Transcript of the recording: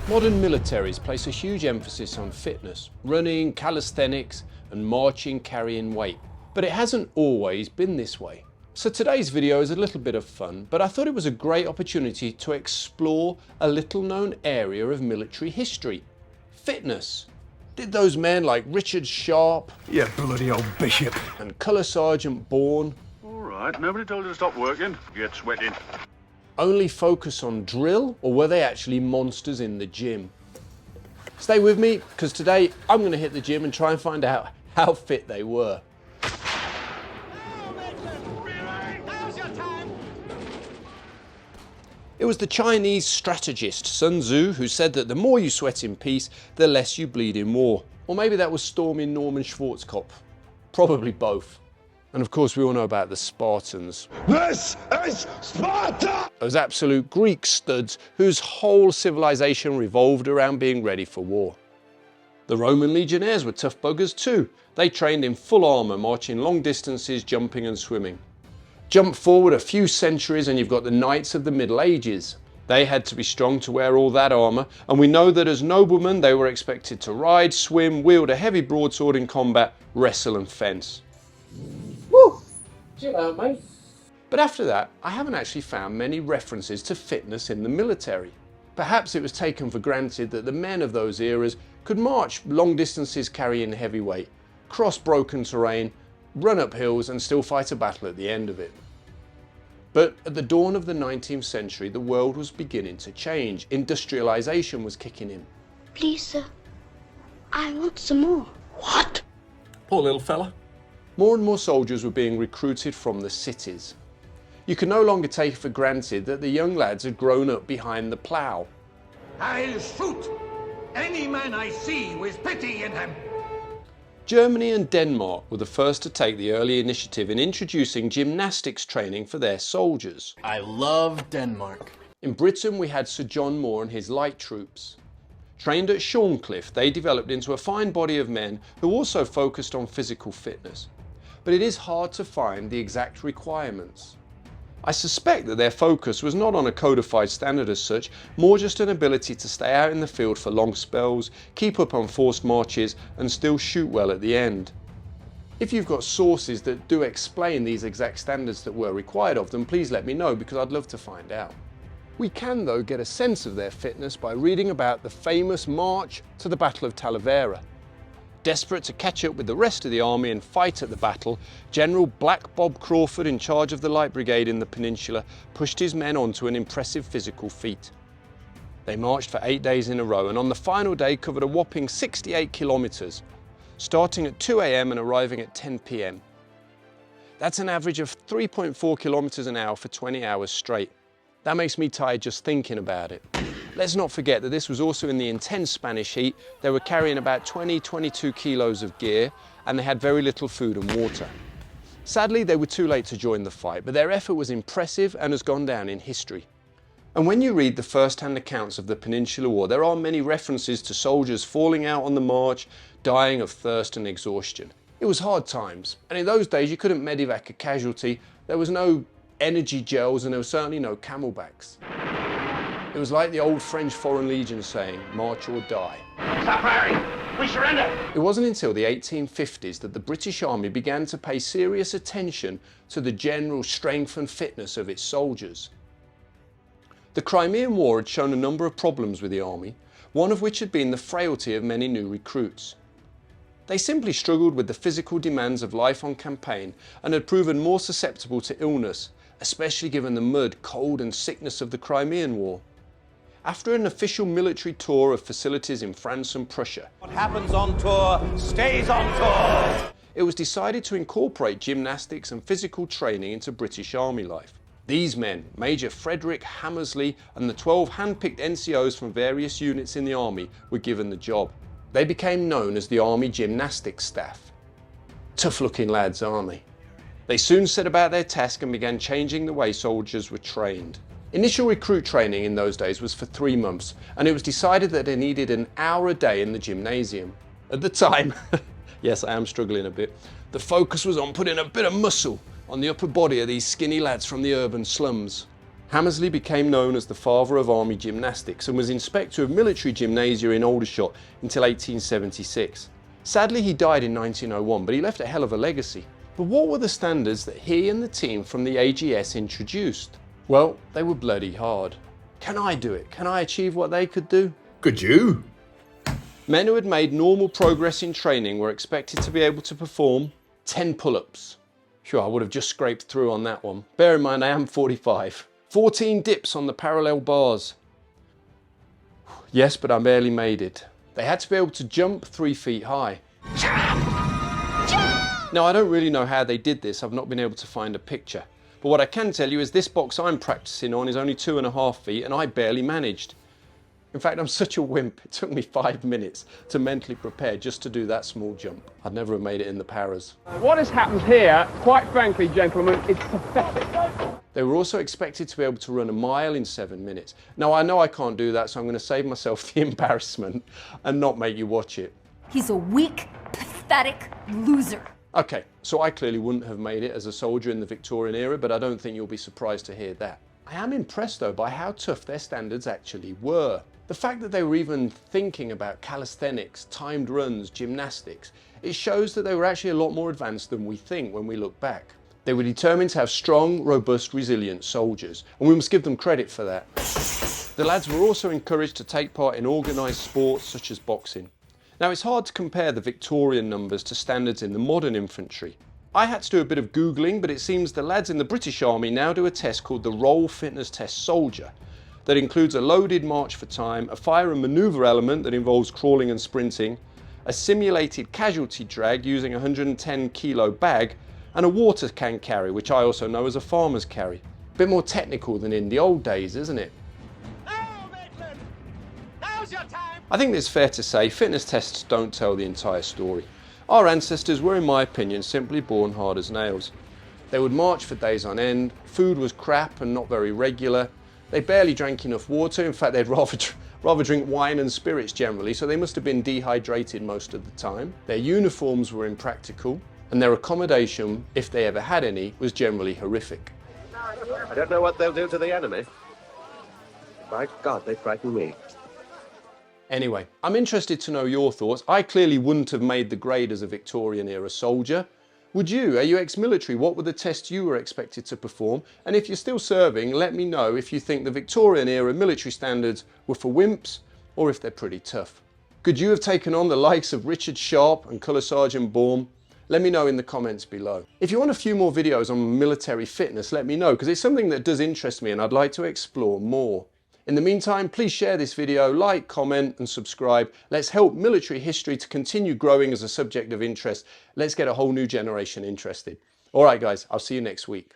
Modern militaries place a huge emphasis on fitness, running, calisthenics, and marching carrying weight. But it hasn't always been this way. So today's video is a little bit of fun, but I thought it was a great opportunity to explore a little known area of military history: fitness. Did those men like Richard Sharp, you bloody old bishop, and Colour Sergeant Bourne All right, nobody told you to stop working. Get sweating. only focus on drill, or were they actually monsters in the gym? Stay with me, because today I'm going to hit the gym and try and find out how fit they were. It was the Chinese strategist Sun Tzu who said that the more you sweat in peace, the less you bleed in war. Or maybe that was storming Norman Schwarzkopf. Probably both. And of course we all know about the Spartans. this is Sparta! Those absolute Greek studs whose whole civilization revolved around being ready for war. The Roman legionnaires were tough buggers too. They trained in full armour, marching long distances, jumping and swimming. Jump forward a few centuries and you've got the knights of the Middle Ages. They had to be strong to wear all that armour, and we know that as noblemen they were expected to ride, swim, wield a heavy broadsword in combat, wrestle and fence. Woo! Chill out, mate. But after that, I haven't actually found many references to fitness in the military. Perhaps it was taken for granted that the men of those eras could march long distances carrying heavy weight, cross broken terrain, run up hills and still fight a battle at the end of it. But at the dawn of the 19th century, the world was beginning to change. Industrialization was kicking in. Please, sir, I want some more. What? Poor little fella. More and more soldiers were being recruited from the cities. You can no longer take it for granted that the young lads had grown up behind the plough. I'll shoot any man I see with pity in him. Germany and Denmark were the first to take the early initiative in introducing gymnastics training for their soldiers. I love Denmark. In Britain we had Sir John Moore and his light troops. Trained at Shorncliffe, they developed into a fine body of men who also focused on physical fitness. But it is hard to find the exact requirements. I suspect that their focus was not on a codified standard as such, more just an ability to stay out in the field for long spells, keep up on forced marches and still shoot well at the end. If you've got sources that do explain these exact standards that were required of them, please let me know, because I'd love to find out. We can though get a sense of their fitness by reading about the famous march to the Battle of Talavera. Desperate to catch up with the rest of the army and fight at the battle, General Black Bob Crawford, in charge of the Light Brigade in the peninsula, pushed his men on to an impressive physical feat. They marched for 8 days in a row and on the final day covered a whopping 68 kilometres, starting at 2 AM and arriving at 10 PM. That's an average of 3.4 kilometres an hour for 20 hours straight. That makes me tired just thinking about it. Let's not forget that this was also in the intense Spanish heat. They were carrying about 22 kilos of gear and they had very little food and water. Sadly, they were too late to join the fight, but their effort was impressive and has gone down in history. And when you read the first-hand accounts of the Peninsular War, there are many references to soldiers falling out on the march, dying of thirst and exhaustion. It was hard times, and in those days you couldn't medevac a casualty. There was no energy gels and there was certainly no camelbacks. It was like the old French Foreign Legion saying, march or die. Stop firing! We surrender! It wasn't until the 1850s that the British Army began to pay serious attention to the general strength and fitness of its soldiers. The Crimean War had shown a number of problems with the army, one of which had been the frailty of many new recruits. They simply struggled with the physical demands of life on campaign and had proven more susceptible to illness, especially given the mud, cold and sickness of the Crimean War. After an official military tour of facilities in France and Prussia, What happens on tour stays on tour! it was decided to incorporate gymnastics and physical training into British Army life. These men, Major Frederick Hammersley and the 12 hand-picked NCOs from various units in the army, were given the job. They became known as the Army Gymnastics Staff. Tough-looking lads, aren't they? They soon set about their task and began changing the way soldiers were trained. Initial recruit training in those days was for 3 months, and it was decided that they needed an hour a day in the gymnasium. At the time, yes, I am struggling a bit, the focus was on putting a bit of muscle on the upper body of these skinny lads from the urban slums. Hammersley became known as the father of army gymnastics and was inspector of military gymnasia in Aldershot until 1876. Sadly, he died in 1901, but he left a hell of a legacy. But what were the standards that he and the team from the AGS introduced? Well, they were bloody hard. Can I do it? Can I achieve what they could do? Could you? Men who had made normal progress in training were expected to be able to perform 10 pull-ups. Sure, I would have just scraped through on that one. Bear in mind, I am 45. 14 dips on the parallel bars. Yes, but I barely made it. They had to be able to jump 3 feet high. Now, I don't really know how they did this. I've not been able to find a picture. But what I can tell you is this box I'm practicing on is only 2.5 feet and I barely managed. In fact, I'm such a wimp. It took me 5 minutes to mentally prepare just to do that small jump. I'd never have made it in the paras. What has happened here, quite frankly, gentlemen, it's pathetic. They were also expected to be able to run a mile in 7 minutes. Now, I know I can't do that, so I'm going to save myself the embarrassment and not make you watch it. He's a weak, pathetic loser. Okay, so I clearly wouldn't have made it as a soldier in the Victorian era, but I don't think you'll be surprised to hear that. I am impressed though by how tough their standards actually were. The fact that they were even thinking about calisthenics, timed runs, gymnastics, it shows that they were actually a lot more advanced than we think when we look back. They were determined to have strong, robust, resilient soldiers, and we must give them credit for that. The lads were also encouraged to take part in organised sports such as boxing. Now, it's hard to compare the Victorian numbers to standards in the modern infantry. I had to do a bit of Googling, but it seems the lads in the British Army now do a test called the Role Fitness Test Soldier that includes a loaded march for time, a fire and manoeuvre element that involves crawling and sprinting, a simulated casualty drag using a 110 kilo bag, and a water can carry, which I also know as a farmer's carry. A bit more technical than in the old days, isn't it? I think it's fair to say fitness tests don't tell the entire story. Our ancestors were, in my opinion, simply born hard as nails. They would march for days on end, food was crap and not very regular, they barely drank enough water, in fact they'd rather drink wine and spirits generally, so they must have been dehydrated most of the time. Their uniforms were impractical, and their accommodation, if they ever had any, was generally horrific. I don't know what they'll do to the enemy. My God, they frighten me. Anyway, I'm interested to know your thoughts. I clearly wouldn't have made the grade as a Victorian era soldier. Would you? Are you ex-military? What were the tests you were expected to perform? And if you're still serving, let me know if you think the Victorian era military standards were for wimps or if they're pretty tough. Could you have taken on the likes of Richard Sharp and Colour Sergeant Baum? Let me know in the comments below. If you want a few more videos on military fitness, let me know, because it's something that does interest me and I'd like to explore more. In the meantime, please share this video, like, comment and subscribe. Let's help military history to continue growing as a subject of interest. Let's get a whole new generation interested. All right, guys, I'll see you next week.